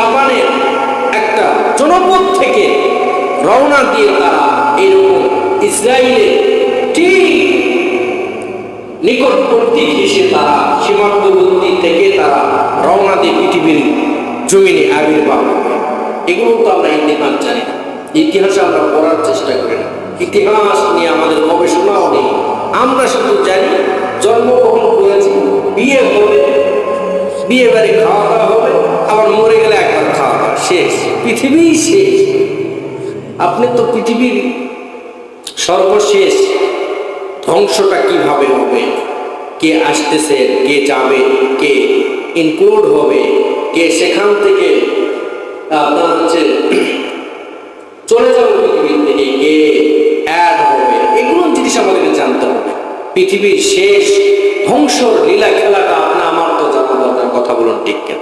জাপানের একটা জনপদ থেকে রওনা দিয়ে তারা এইরকম ইসরায়েলের ঠিক নিকটবর্তী ঘেঁষে তারা সীমান্তবর্তী থেকে তারা রওনা দিয়ে পৃথিবীর জমিনে আবির্ভাব হবে। এগুলো তো আমরা ইতিহাস জানি না, ইতিহাসে আমরা পড়ার চেষ্টা করি না, ইতিহাস নিয়ে আমাদের গবেষণাও নেই। আমরা শুধু জানি জন্মগ্রহণ করেছি, বিয়ে হবে, বিয়ে বাড়ি খাওয়া দাওয়া হবে, আবার মরে গেলে একবার খাওয়া দাওয়া শেষ, পৃথিবী শেষ। আপনি তো পৃথিবীর সর্বশেষ ধ্বংসটা কিভাবে হবে, কে আসতেছে, কে যাবে, কে ইনক্লুড হবে, কে সেখান থেকে আপনার হচ্ছে চলে যাবে পৃথিবীর থেকে, কে অ্যাড হবে, এগুলো জিনিস আমাদেরকে জানতে হবে। পৃথিবীর শেষ ধ্বংসর লীলা খেলাটা আপনি আমার তো জানা দরকার। কথা বলুন ঠিক কেন?